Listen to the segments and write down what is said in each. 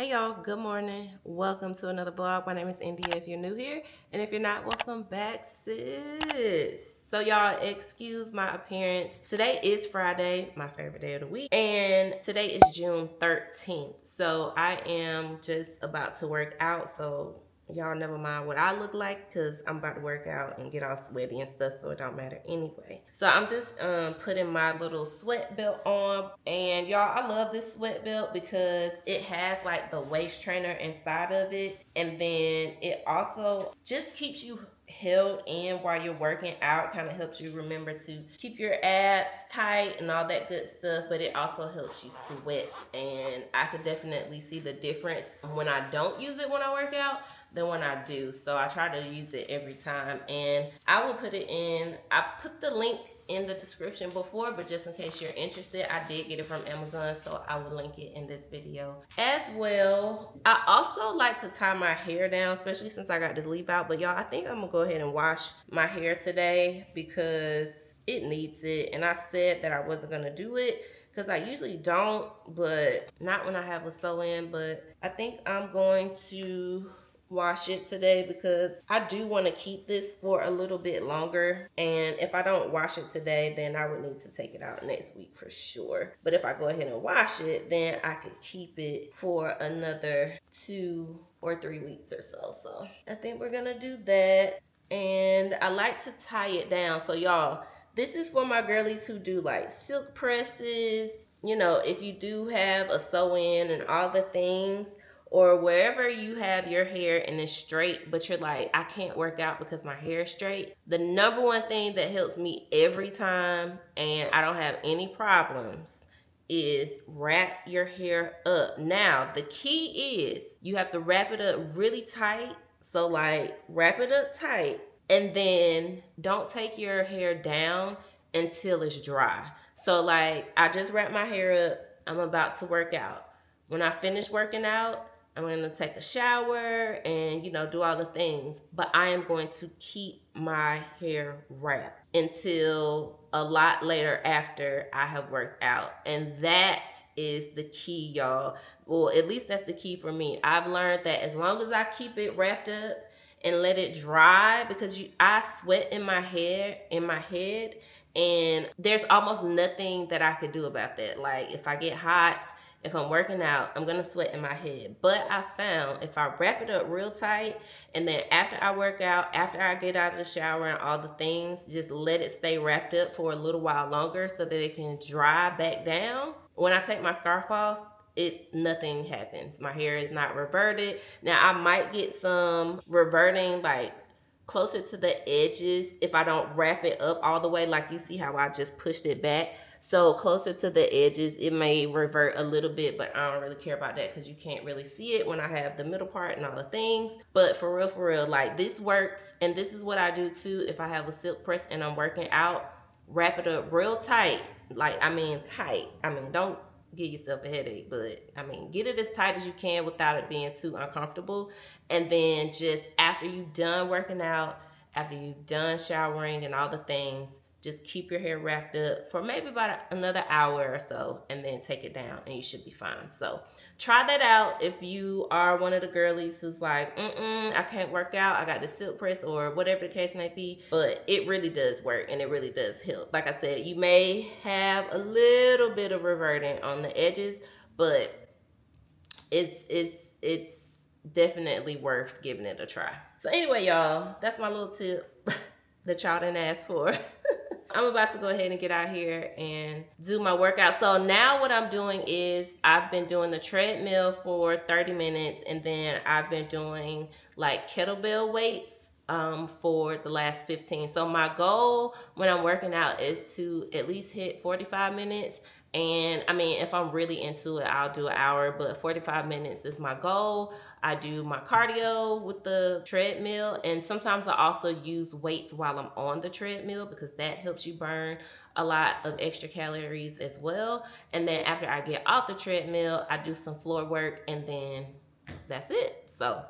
Hey y'all, good morning. Welcome to another vlog. My name is India if you're new here. And if you're not, welcome back, sis. So y'all, excuse my appearance. Today is Friday, my favorite day of the week. And today is June 13th. So I am just about to work out. So y'all never mind what I look like because I'm about to work out and get all sweaty and stuff, so it don't matter anyway. So I'm just putting my little sweat belt on, and y'all, I love this sweat belt because it has like the waist trainer inside of it, and then it also just keeps you held in while you're working out. Kind of helps you remember to keep your abs tight and all that good stuff, but it also helps you sweat, and I could definitely see the difference when I don't use it when I work out than when I do. So I try to use it every time, and I will put it in, I put the link in the description before, but just in case you're interested, I did get it from Amazon, so I will link it in this video as well. I also like to tie my hair down, especially since I got this leave out, but y'all, I think I'm gonna go ahead and wash my hair today because it needs it, and I said that I wasn't gonna do it because I usually don't, but not when I have a sew-in. But I think I'm going to wash it today because I do want to keep this for a little bit longer, and if I don't wash it today, then I would need to take it out next week for sure. But if I go ahead and wash it, then I could keep it for another 2 or 3 weeks or so. So I think we're gonna do that, and I like to tie it down. So y'all, this is for my girlies who do like silk presses. You know, if you do have a sew-in and all the things, or wherever you have your hair and it's straight, but you're like, I can't work out because my hair is straight. The number one thing that helps me every time, and I don't have any problems, is wrap your hair up. Now, the key is you have to wrap it up really tight. So like, wrap it up tight, and then don't take your hair down until it's dry. So like, I just wrap my hair up. I'm about to work out. When I finish working out, I'm going to take a shower and, you know, do all the things. But I am going to keep my hair wrapped until a lot later after I have worked out. And that is the key, y'all. Well, at least that's the key for me. I've learned that as long as I keep it wrapped up and let it dry, because I sweat in my head, and there's almost nothing that I could do about that. Like, if I get hot, if I'm working out, I'm gonna sweat in my head. But I found if I wrap it up real tight, and then after I work out, after I get out of the shower and all the things, just let it stay wrapped up for a little while longer so that it can dry back down. When I take my scarf off, nothing happens. My hair is not reverted. Now I might get some reverting like closer to the edges if I don't wrap it up all the way, like you see how I just pushed it back. So closer to the edges, it may revert a little bit, but I don't really care about that because you can't really see it when I have the middle part and all the things. But for real, like, this works, and this is what I do too if I have a silk press and I'm working out. Wrap it up real tight. Like, I mean tight. I mean, don't give yourself a headache, but I mean, get it as tight as you can without it being too uncomfortable. And then just after you've done working out, after you've done showering and all the things, just keep your hair wrapped up for maybe about another hour or so, and then take it down and you should be fine. So try that out if you are one of the girlies who's like, I can't work out, I got the silk press, or whatever the case may be. But it really does work, and it really does help. Like I said, you may have a little bit of reverting on the edges, but it's definitely worth giving it a try. So anyway, y'all, that's my little tip that y'all didn't ask for. I'm about to go ahead and get out here and do my workout. So now what I'm doing is I've been doing the treadmill for 30 minutes, and then I've been doing like kettlebell weights for the last 15. So my goal when I'm working out is to at least hit 45 minutes. And I mean, if I'm really into it, I'll do an hour, but 45 minutes is my goal. I do my cardio with the treadmill, and sometimes I also use weights while I'm on the treadmill because that helps you burn a lot of extra calories as well. And then after I get off the treadmill, I do some floor work, and then that's it. So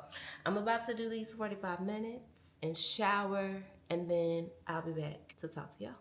I'm about to do these 45 minutes and shower, and then I'll be back to talk to y'all.